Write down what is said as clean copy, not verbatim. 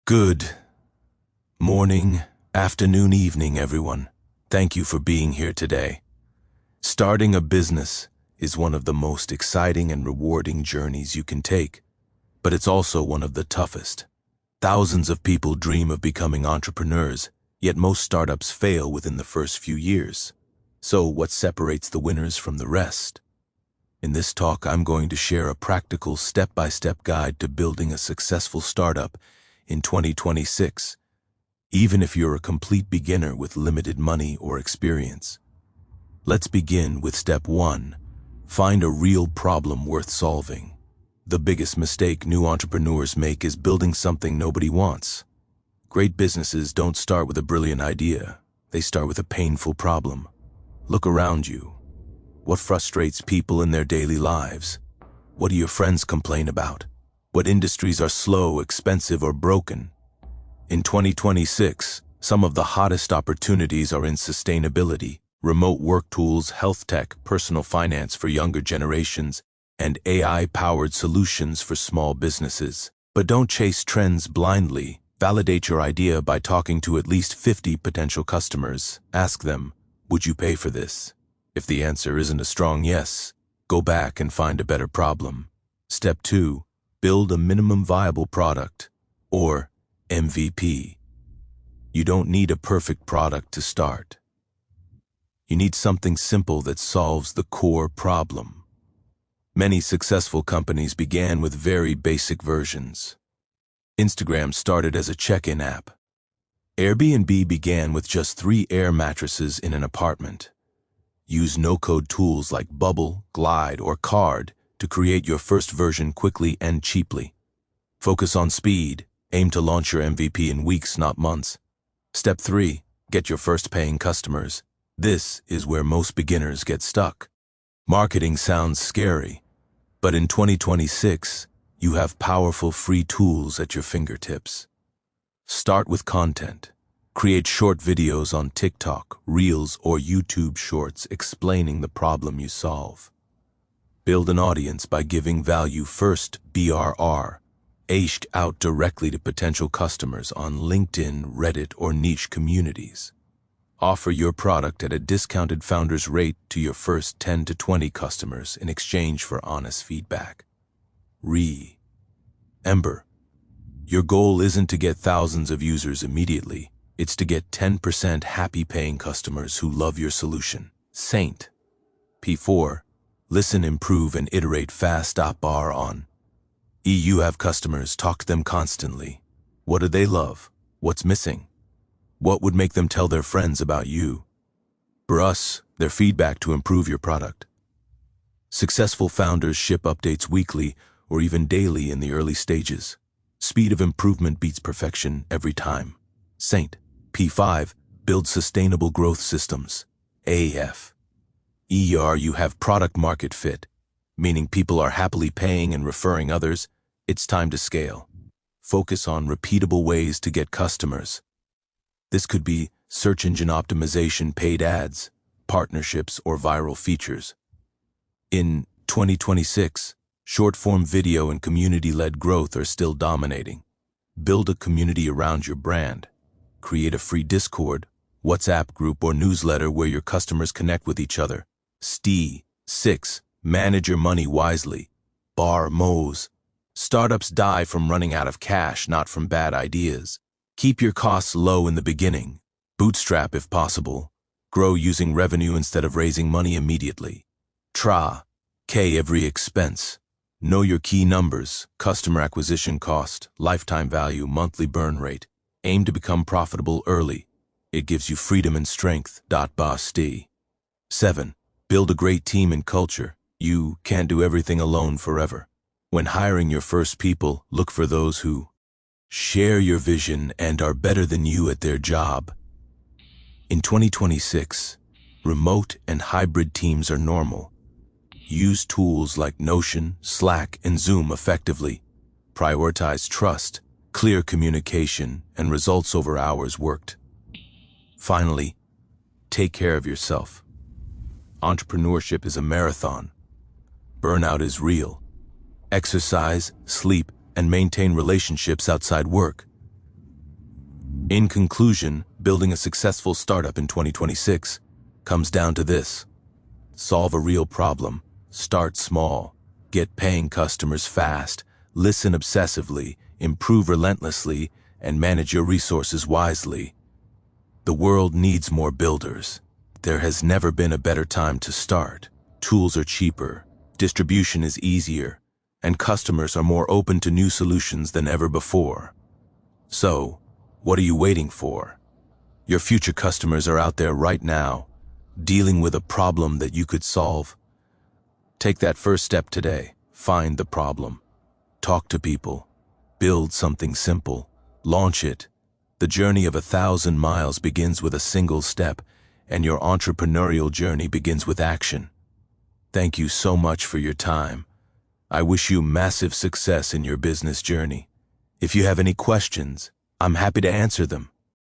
Good morning, afternoon, evening, everyone. Thank you for being here today. Starting a business is one of the most exciting and rewarding journeys you can take, but it's also one of the toughest. Thousands of people dream of becoming entrepreneurs, yet most startups fail within the first few years. So what separates the winners from the rest? In this talk, I'm going to share a practical step-by-step guide to building a successful startup in 2026, even if you're a complete beginner with limited money or experience. Let's begin with step 1. Find a real problem worth solving. The biggest mistake new entrepreneurs make is building something nobody wants. Great businesses don't start with a brilliant idea. They start with a painful problem. Look around you. What frustrates people in their daily lives? What do your friends complain about? What industries are slow, expensive, or broken? In 2026, some of the hottest opportunities are in sustainability, remote work tools, health tech, personal finance for younger generations, and AI-powered solutions for small businesses. But don't chase trends blindly. Validate your idea by talking to at least 50 potential customers. Ask them, would you pay for this? If the answer isn't a strong yes, go back and find a better problem. Step 2. Build a minimum viable product, or MVP. You don't need a perfect product to start. You need something simple that solves the core problem. Many successful companies began with very basic versions. Instagram started as a check-in app. Airbnb began with just 3 air mattresses in an apartment. Use no-code tools like Bubble, Glide, or Card to create your first version quickly and cheaply. Focus on speed. Aim to launch your MVP in weeks, not months. Step 3. Get your first paying customers. This is where most beginners get stuck. Marketing sounds scary, but in 2026, you have powerful free tools at your fingertips. Start with content. Create short videos on TikTok, Reels, or YouTube Shorts explaining the problem you solve. Build an audience by giving value first, BRR. Reach out directly to potential customers on LinkedIn, Reddit, or niche communities. Offer your product at a discounted founder's rate to your first 10 to 20 customers in exchange for honest feedback. Remember, your goal isn't to get thousands of users immediately. It's to get 10% happy paying customers who love your solution. Saint. P4. Listen, improve, and iterate fast. Bar on. You have customers, talk to them constantly. What do they love? What's missing? What would make them tell their friends about you? For us, their feedback to improve your product. Successful founders ship updates weekly or even daily in the early stages. Speed of improvement beats perfection every time. Saint. P5. Build sustainable growth systems. AF. You have product market fit, meaning people are happily paying and referring others. It's time to scale. Focus on repeatable ways to get customers. This could be search engine optimization, paid ads, partnerships, or viral features. In 2026, short-form video and community-led growth are still dominating. Build a community around your brand. Create a free Discord, WhatsApp group, or newsletter where your customers connect with each other. 6. Manage your money wisely. Mose. Startups die from running out of cash, not from bad ideas. Keep your costs low in the beginning. Bootstrap if possible. Grow using revenue instead of raising money immediately. Every expense. Know your key numbers: customer acquisition cost, lifetime value, monthly burn rate. Aim to become profitable early. It gives you freedom and strength. 7. Build a great team and culture. You can't do everything alone forever. When hiring your first people, look for those who share your vision and are better than you at their job. In 2026, remote and hybrid teams are normal. Use tools like Notion, Slack, and Zoom effectively. Prioritize trust, clear communication, and results over hours worked. Finally, take care of yourself. Entrepreneurship is a marathon. Burnout is real. Exercise, sleep, and maintain relationships outside work. In conclusion, building a successful startup in 2026 comes down to this: solve a real problem, start small, get paying customers fast, listen obsessively, improve relentlessly, and manage your resources wisely. The world needs more builders. There has never been a better time to start. Tools are cheaper, distribution is easier, and customers are more open to new solutions than ever before. So, what are you waiting for? Your future customers are out there right now, dealing with a problem that you could solve. Take that first step today. Find the problem. Talk to people. Build something simple. Launch it. The journey of 1,000 miles begins with a single step, and your entrepreneurial journey begins with action. Thank you so much for your time. I wish you massive success in your business journey. If you have any questions, I'm happy to answer them.